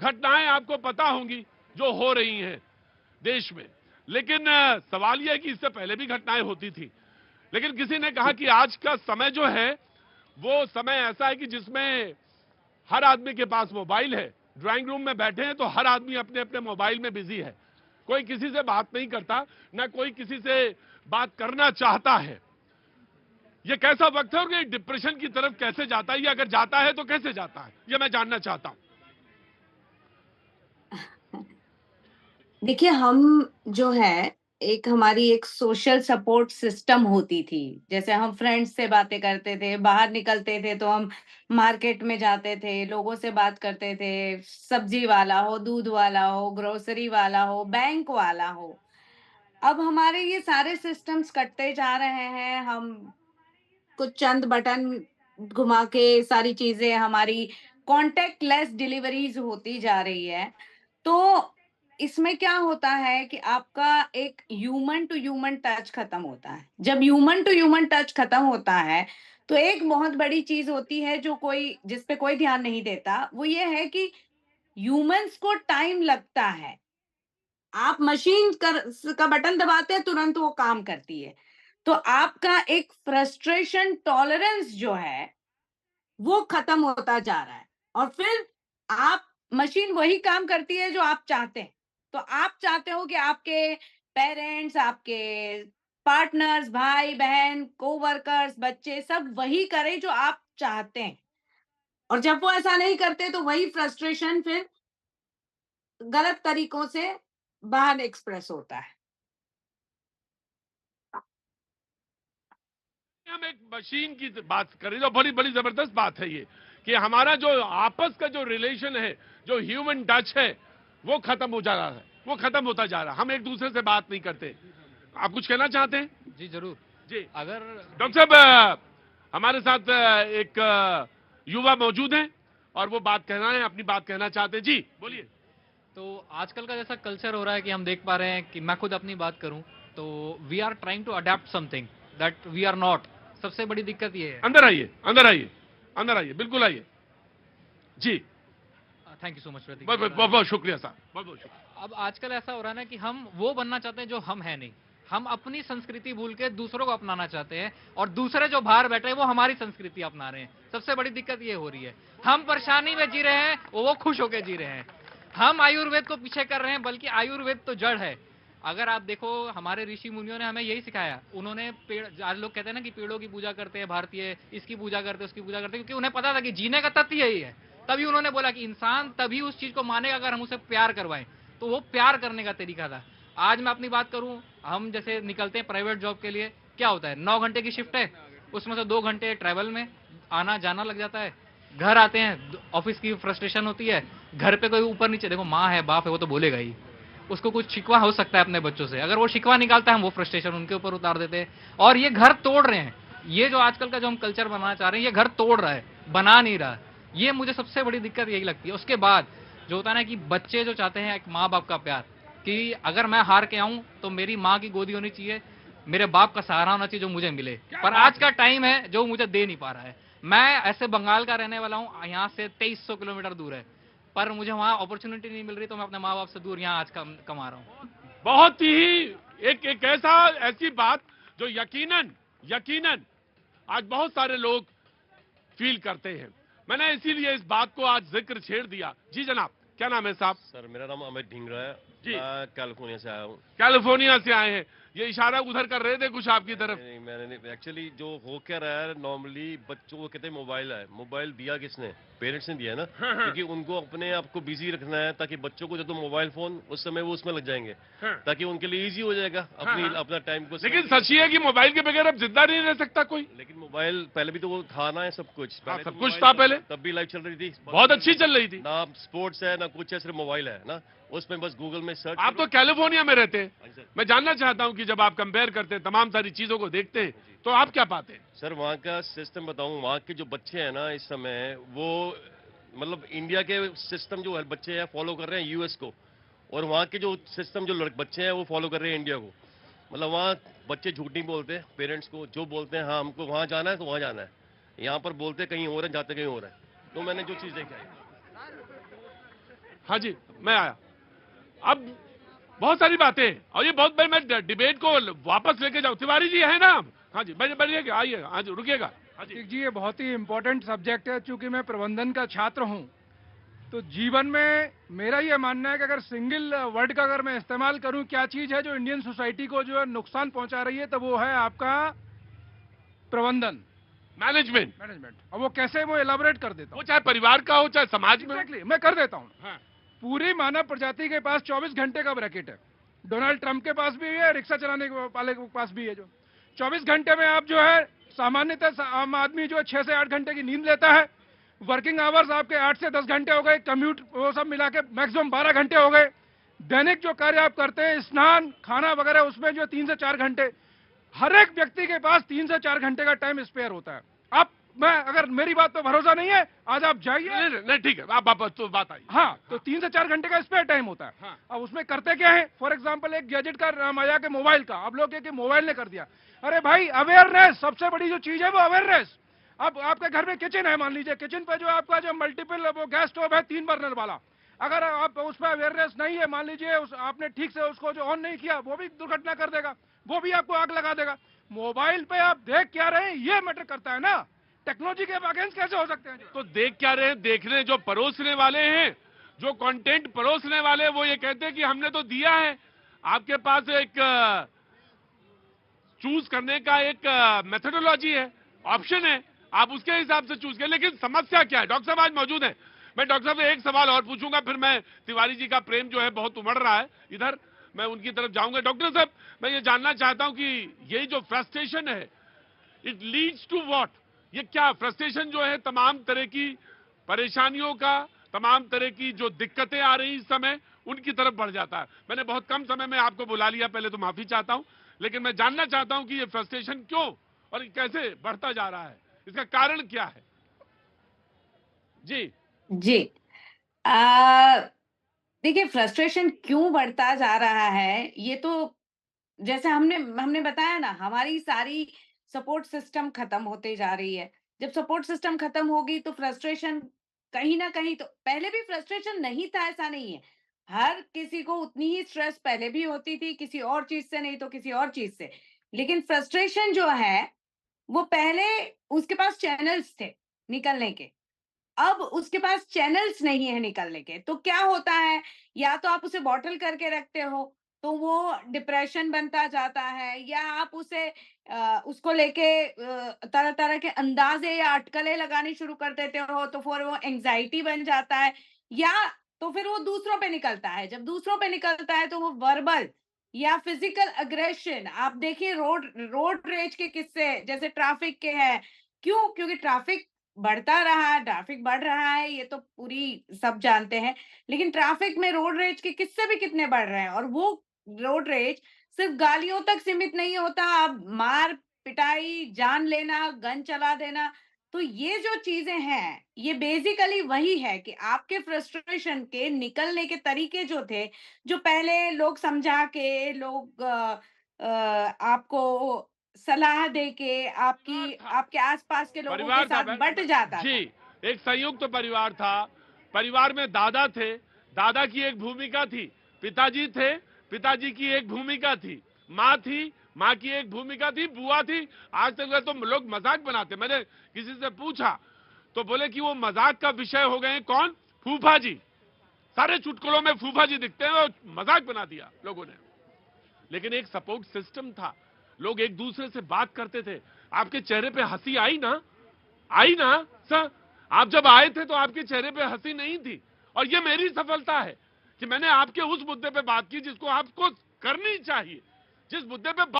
घटनाएं आपको पता होंगी जो हो रही हैं देश में, लेकिन सवाल यह है कि इससे पहले भी घटनाएं होती थी। लेकिन किसी ने कहा कि आज का समय जो है वो समय ऐसा है कि जिसमें हर आदमी के पास मोबाइल है। ड्राइंग रूम में बैठे हैं तो हर आदमी अपने अपने मोबाइल में बिजी है, कोई किसी से बात नहीं करता, ना कोई किसी से बात करना चाहता है। ये कैसा वक्त है और ये डिप्रेशन की तरफ कैसे जाता है, या अगर जाता है तो कैसे जाता है, ये मैं जानना चाहता हूं। देखिए, हम जो है एक हमारी एक सोशल सपोर्ट सिस्टम होती थी। जैसे हम फ्रेंड्स से बातें करते थे, बाहर निकलते थे तो हम मार्केट में जाते थे, लोगों से बात करते थे, सब्जी वाला हो, दूध वाला हो, ग्रोसरी वाला हो, बैंक वाला हो। अब हमारे ये सारे सिस्टम्स कटते जा रहे हैं। हम कुछ चंद बटन घुमा के सारी चीजें हमारी कॉन्टेक्ट लेस डिलीवरीज होती जा रही है। तो इसमें क्या होता है कि आपका एक ह्यूमन टू ह्यूमन टच खत्म होता है। जब ह्यूमन टू ह्यूमन टच खत्म होता है तो एक बहुत बड़ी चीज होती है जो कोई जिस पे कोई ध्यान नहीं देता, वो ये है कि ह्यूमंस को टाइम लगता है। आप मशीन का बटन दबाते हैं, तुरंत वो काम करती है। तो आपका एक फ्रस्ट्रेशन टॉलरेंस जो है वो खत्म होता जा रहा है, और फिर आप मशीन वही काम करती है जो आप चाहते हैं। तो आप चाहते हो कि आपके पेरेंट्स, आपके पार्टनर्स, भाई बहन, कोवर्कर्स, बच्चे सब वही करें जो आप चाहते हैं, और जब वो ऐसा नहीं करते तो वही फ्रस्ट्रेशन फिर गलत तरीकों से बाहर एक्सप्रेस होता है। हम एक मशीन की बात करें तो बड़ी बड़ी जबरदस्त बात है ये कि हमारा जो आपस का जो रिलेशन है, जो ह्यूमन टच है, वो खत्म हो जा रहा है, वो खत्म होता जा रहा है। हम एक दूसरे से बात नहीं करते। आप कुछ कहना चाहते हैं? जी जरूर। जी अगर डॉक्टर साहब, हमारे साथ एक युवा मौजूद हैं और वो बात कहना है, अपनी बात कहना चाहते हैं। जी बोलिए। तो आजकल का जैसा कल्चर हो रहा है कि हम देख पा रहे हैं कि मैं खुद अपनी बात करूं तो we are trying to adapt something that we are not. सबसे बड़ी दिक्कत ये है। अंदर आइए, अंदर आइए, अंदर आइए, बिल्कुल आइए। जी थैंक यू सो मच प्रतीक। बहुत बहुत बहुत बहुत शुक्रिया साहब, बहुत बहुत शुक्रिया। अब आजकल ऐसा हो रहा है ना कि हम वो बनना चाहते हैं जो हम है नहीं। हम अपनी संस्कृति भूल के दूसरों को अपनाना चाहते हैं, और दूसरे जो बाहर बैठे हैं वो हमारी संस्कृति अपना रहे हैं। सबसे बड़ी दिक्कत ये हो रही है। हम परेशानी में जी रहे हैं, वो खुश होकर जी रहे हैं। हम आयुर्वेद को पीछे कर रहे हैं, बल्कि आयुर्वेद तो जड़ है। अगर आप देखो, हमारे ऋषि मुनियों ने हमें यही सिखाया। उन्होंने पेड़, आज लोग कहते हैं ना कि पेड़ों की पूजा करते हैं भारतीय, इसकी पूजा करते हैं, उसकी पूजा करते हैं, क्योंकि उन्हें पता था कि जीने का तथ्य यही है। तभी उन्होंने बोला कि इंसान तभी उस चीज को मानेगा अगर हम उसे प्यार करवाएं। तो वो प्यार करने का तरीका था। आज मैं अपनी बात करूं, हम जैसे निकलते हैं प्राइवेट जॉब के लिए, क्या होता है, 9 घंटे की शिफ्ट है, उसमें से 2 घंटे ट्रैवल में आना जाना लग जाता है। घर आते हैं, ऑफिस की फ्रस्ट्रेशन होती है। घर पे कोई ऊपर नीचे, देखो माँ है बाप है, वो तो बोलेगा ही। उसको कुछ शिकवा हो सकता है अपने बच्चों से, अगर वो शिकवा निकालता है हम वो फ्रस्ट्रेशन उनके ऊपर उतार देते हैं, और ये घर तोड़ रहे हैं। ये जो आजकल का जो हम कल्चर बनाना चाह रहे हैं, ये घर तोड़ रहा है, बना नहीं रहा। ये मुझे सबसे बड़ी दिक्कत यही लगती है। उसके बाद जो होता है ना कि बच्चे जो चाहते हैं एक माँ बाप का प्यार, कि अगर मैं हार के आऊं तो मेरी माँ की गोदी होनी चाहिए, मेरे बाप का सहारा होना चाहिए जो मुझे मिले। पर आज का टाइम है जो मुझे दे नहीं पा रहा है। मैं ऐसे बंगाल का रहने वाला हूँ, यहाँ से 2300 किलोमीटर दूर है, पर मुझे वहाँ अपॉर्चुनिटी नहीं मिल रही, तो मैं अपने माँ बाप से दूर यहाँ आज कमा रहा हूँ। बहुत ही एक ऐसी बात जो यकीनन यकीनन आज बहुत सारे लोग फील करते हैं। मैंने इसीलिए इस बात को आज जिक्र छेड़ दिया। जी जनाब, क्या नाम है साहब? सर मेरा नाम अमित ढींगरा है। जी। मैं कैलिफोर्निया से आया हूँ। कैलिफोर्निया से आए हैं। ये इशारा उधर कर रहे थे कुछ आपकी तरफ? नहीं, मैंने नहीं। एक्चुअली जो हो क्या रहा है, नॉर्मली बच्चों को कहते हैं मोबाइल है। मोबाइल दिया किसने? पेरेंट्स ने दिया ना। हाँ, हाँ। क्योंकि उनको अपने आप को बिजी रखना है, ताकि बच्चों को जब तो मोबाइल फोन, उस समय वो उसमें लग जाएंगे। हाँ। ताकि उनके लिए इजी हो जाएगा अपना टाइम को। लेकिन सच ही है कि मोबाइल के बगैर अब जिंदा नहीं रह सकता कोई। लेकिन मोबाइल पहले भी तो वो था ना, सब कुछ सब तो कुछ था पहले, तब भी लाइफ चल रही थी, बहुत अच्छी चल रही थी ना स्पोर्ट्स है ना कुछ है, सिर्फ मोबाइल है ना। उसमें बस गूगल में सर्च। आप तो कैलिफोर्निया में रहते हैं, सर। मैं जानना चाहता हूं कि जब आप कंपेयर करते हैं, तमाम सारी चीजों को देखते हैं, तो आप क्या पाते हैं? सर वहाँ का सिस्टम बताऊं, वहाँ के जो बच्चे हैं ना इस समय, वो मतलब इंडिया के सिस्टम जो बच्चे हैं फॉलो कर रहे हैं यूएस को, और वहाँ के जो सिस्टम जो बच्चे हैं वो फॉलो कर रहे हैं इंडिया को। मतलब वहाँ बच्चे झूठ नहीं बोलते पेरेंट्स को, जो बोलते हैं हाँ हमको वहाँ जाना है तो वहाँ जाना है। यहाँ पर बोलते कहीं और है, जाते कहीं और है। तो मैंने जो चीज़ देखा है। हाँ जी, मैं आया। अब बहुत सारी बातें हैं और ये बहुत बड़ी, मैं डिबेट को वापस लेके जाऊं। तिवारी जी है ना? हाँ जी, बढ़िएगा, आइए, हाँ जी, रुकिएगा। हाँ जी, जी, ये बहुत ही इम्पोर्टेंट सब्जेक्ट है। चूंकि मैं प्रबंधन का छात्र हूं, तो जीवन में मेरा ये मानना है कि अगर सिंगल वर्ड का अगर मैं इस्तेमाल करूं, क्या चीज है जो इंडियन सोसाइटी को जो है नुकसान पहुंचा रही है, तो वो है आपका प्रबंधन, मैनेजमेंट। मैनेजमेंट। अब वो कैसे, वो एलाबोरेट कर देता वो हूं। चाहे परिवार का हो, चाहे समाज में। एग्जैक्टली, मैं कर देता हूं। हाँ। पूरी मानव प्रजाति के पास 24 घंटे का ब्रैकेट है। डोनाल्ड ट्रंप के पास भी है, रिक्शा चलाने वाले के पास भी है। जो 24 घंटे में आप जो है सामान्यतः आम आदमी जो है 6 से 8 घंटे की नींद लेता है। वर्किंग आवर्स आपके 8 से 10 घंटे हो गए, कम्यूट वो सब मिला के मैक्सिमम 12 घंटे हो गए। दैनिक जो कार्य आप करते हैं, स्नान, खाना वगैरह, उसमें जो 3 से 4 घंटे, हर एक व्यक्ति के पास 3 से 4 घंटे का टाइम स्पेयर होता है। आप, मैं, अगर मेरी बात पे भरोसा नहीं है, आज आप जाइए। नहीं, ठीक है, आप वापस तो बात आई। हाँ, तो 3 से 4 घंटे का स्पेयर टाइम होता है। हाँ। अब उसमें करते क्या है? फॉर एग्जांपल एक गैजेट का नाम आया कि मोबाइल का, आप लोग ये कि मोबाइल ने कर दिया। अरे भाई, अवेयरनेस सबसे बड़ी जो चीज है वो अवेयरनेस। अब आपके घर में किचन है, मान लीजिए किचन पे जो आपका जो मल्टीपल वो गैस स्टोव है 3 बर्नर वाला, अगर आप उस पर अवेयरनेस नहीं है, मान लीजिए आपने ठीक से उसको जो ऑन नहीं किया, वो भी दुर्घटना कर देगा, वो भी आपको आग लगा देगा। मोबाइल पे आप देख क्या रहे हैं, ये मैटर करता है ना। टेक्नोलॉजी के अगेंस्ट कैसे हो सकते हैं? तो देख क्या रहे हैं? देखने जो परोसने वाले हैं, जो कंटेंट परोसने वाले हैं, वो ये कहते हैं कि हमने तो दिया है। आपके पास एक चूज करने का एक मेथोडोलॉजी है, ऑप्शन है, आप उसके हिसाब से चूज करें। लेकिन समस्या क्या है? डॉक्टर साहब आज मौजूद है। मैं डॉक्टर साहब से एक सवाल और पूछूंगा, फिर मैं तिवारी जी का प्रेम जो है बहुत उमड़ रहा है इधर, मैं उनकी तरफ जाऊंगा। डॉक्टर साहब, मैं ये जानना चाहता हूं कि ये जो फ्रस्ट्रेशन है, इट लीड्स टू व्हाट? ये क्या फ्रस्ट्रेशन जो है, तमाम तरह की परेशानियों का, तमाम तरह की जो दिक्कतें आ रही इस समय, उनकी तरफ बढ़ जाता है। मैंने बहुत कम समय में आपको बुला लिया, पहले तो माफी चाहता हूं, लेकिन मैं जानना चाहता हूं कि ये फ्रस्ट्रेशन क्यों और कैसे बढ़ता जा रहा है, इसका कारण क्या है? जी जी। देखिए, फ्रस्ट्रेशन क्यों बढ़ता जा रहा है, ये तो जैसे हमने हमने बताया ना, हमारी सारी सपोर्ट सिस्टम खत्म होते जा रही है। जब सपोर्ट सिस्टम खत्म होगी तो फ्रस्ट्रेशन कहीं ना कहीं, तो पहले भी फ्रस्ट्रेशन नहीं था ऐसा नहीं है। हर किसी को उतनी ही स्ट्रेस पहले भी होती थी, किसी और चीज से नहीं तो किसी और चीज से। लेकिन फ्रस्ट्रेशन जो है, वो पहले उसके पास चैनल्स थे निकलने के, अब उसके पास चैनल्स नहीं है निकलने के। तो क्या होता है, या तो आप उसे बॉटल करके रखते हो तो वो डिप्रेशन बनता जाता है, या आप उसे उसको लेके तरह तरह के अंदाजे या अटकलें लगानी शुरू कर देते हो, तो फिर वो एंजाइटी बन जाता है, या तो फिर वो दूसरों पे निकलता है। जब दूसरों पे निकलता है तो वो वर्बल या फिजिकल अग्रेशन। आप देखिए रोड रोड रेज के किस्से जैसे ट्रैफिक के हैं। क्यों? क्योंकि ट्रैफिक बढ़ता रहा है, ट्रैफिक बढ़ रहा है, ये तो पूरी सब जानते हैं। लेकिन ट्रैफिक में रोड रेज के किस्से भी कितने बढ़ रहे हैं, और वो रोड रेज सिर्फ गालियों तक सीमित नहीं होता, अब मार पिटाई, जान लेना, गन चला देना। तो ये जो चीजें हैं, ये बेसिकली वही है कि आपके फ्रस्ट्रेशन के निकलने के तरीके जो थे, जो पहले लोग समझा के, लोग आपको सलाह दे के, आपके आसपास के लोगों के परिवार था साथ बट जाता जी, था। एक संयुक्त परिवार था। परिवार में दादा थे, दादा की एक भूमिका थी, पिताजी थे, पिताजी की एक भूमिका थी, माँ थी, माँ की एक भूमिका थी, बुआ थी। आज तक तो लोग मजाक बनाते, मैंने किसी से पूछा तो बोले कि वो मजाक का विषय हो गए। कौन? फूफा जी। सारे चुटकुलों में फूफा जी दिखते हैं, वो मजाक बना दिया लोगों ने। लेकिन एक सपोर्ट सिस्टम था, लोग एक दूसरे से बात करते थे। आपके चेहरे पे हंसी आई ना? आई ना सर? आप जब आए थे तो आपके चेहरे पे हंसी नहीं थी, और ये मेरी सफलता है कि मैंने आपके उस मुद्दे पे बात की जिसको आपको करनी चाहिए, जिस मुद्दे पे